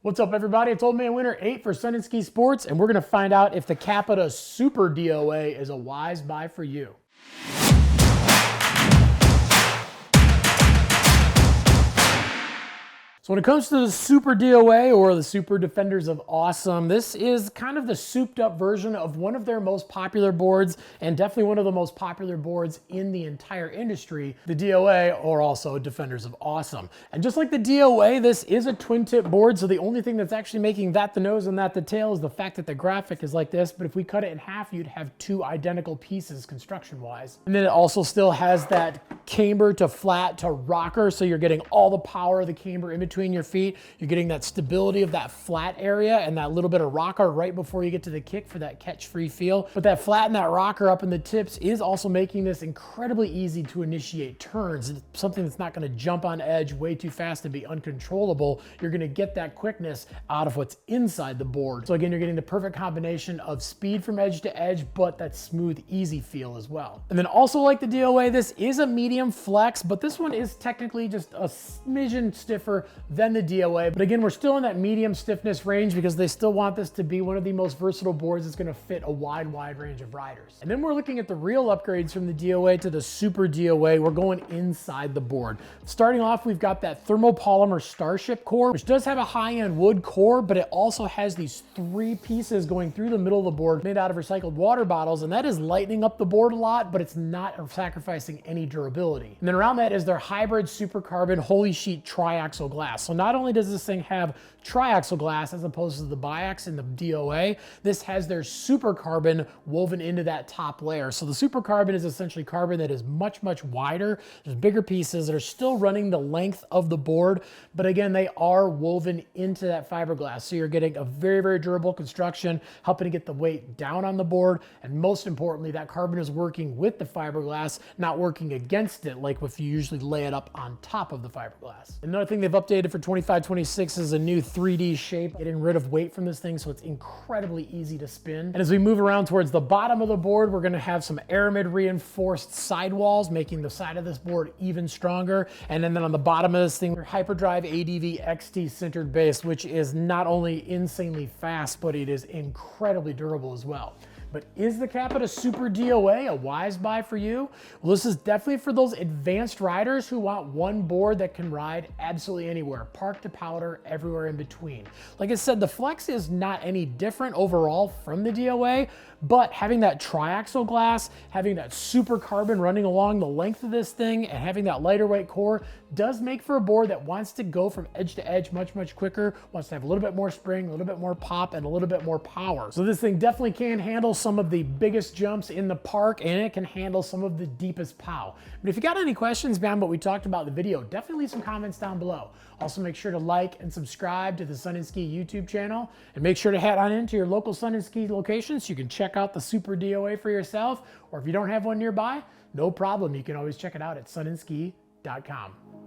What's up, everybody? It's Old Man Winter 8 for Sun and Ski Sports, and we're going to find out if the Capita Super D.O.A is a wise buy for you. So when it comes to the Super D.O.A, or the Super Defenders of Awesome, this is kind of the souped up version of one of their most popular boards, and definitely one of the most popular boards in the entire industry, the D.O.A, or also Defenders of Awesome. And just like the D.O.A, this is a twin tip board, so the only thing that's actually making that the nose and that the tail is the fact that the graphic is like this, but if we cut it in half, you'd have two identical pieces construction-wise. And then it also still has that camber to flat to rocker, so you're getting all the power of the camber in between your feet. You're getting that stability of that flat area and that little bit of rocker right before you get to the kick for that catch-free feel. But that flat and that rocker up in the tips is also making this incredibly easy to initiate turns. It's something that's not going to jump on edge way too fast and be uncontrollable. You're going to get that quickness out of what's inside the board. So again, you're getting the perfect combination of speed from edge to edge, but that smooth, easy feel as well. And then also, like the D.O.A, this is a medium flex, but this one is technically just a smidgen stiffer than the D.O.A. But again, we're still in that medium stiffness range because they still want this to be one of the most versatile boards that's going to fit a wide range of riders. And then we're looking at the real upgrades from the D.O.A to the Super D.O.A. We're going inside the board. Starting off, we've got that thermopolymer Starship core, which does have a high-end wood core, but it also has these three pieces going through the middle of the board made out of recycled water bottles, and that is lightening up the board a lot, but it's not sacrificing any durability. And then around that is their hybrid super carbon holy sheet triaxial glass. So not only does this thing have triaxial glass as opposed to the biax in the D.O.A, this has their super carbon woven into that top layer. So the super carbon is essentially carbon that is much wider. There's bigger pieces that are still running the length of the board, but again, they are woven into that fiberglass. So you're getting a very durable construction, helping to get the weight down on the board. And most importantly, that carbon is working with the fiberglass, not working against it like if you usually lay it up on top of the fiberglass. Another thing they've updated for 25-26 is a new 3D shape, getting rid of weight from this thing, so it's incredibly easy to spin. And as we move around towards the bottom of the board, we're going to have some aramid reinforced sidewalls, making the side of this board even stronger. And then on the bottom of this thing, we're Hyperdrive ADV XT sintered base, which is not only insanely fast, but it is incredibly durable as well. But is the Capita Super D.O.A a wise buy for you? Well, this is definitely for those advanced riders who want one board that can ride absolutely anywhere, park to powder, everywhere in between. Like I said, the Flex is not any different overall from the D.O.A, but having that triaxial glass, having that super carbon running along the length of this thing, and having that lighter weight core does make for a board that wants to go from edge to edge much quicker, wants to have a little bit more spring, a little bit more pop, and a little bit more power. So this thing definitely can handle some of the biggest jumps in the park, and it can handle some of the deepest pow. But if you got any questions beyond what we talked about in the video, definitely leave some comments down below. Also, make sure to like and subscribe to the Sun and Ski YouTube channel, and make sure to head on into your local Sun and Ski location so you can check out the Super D.O.A for yourself, or if you don't have one nearby, no problem, you can always check it out at sunandski.com.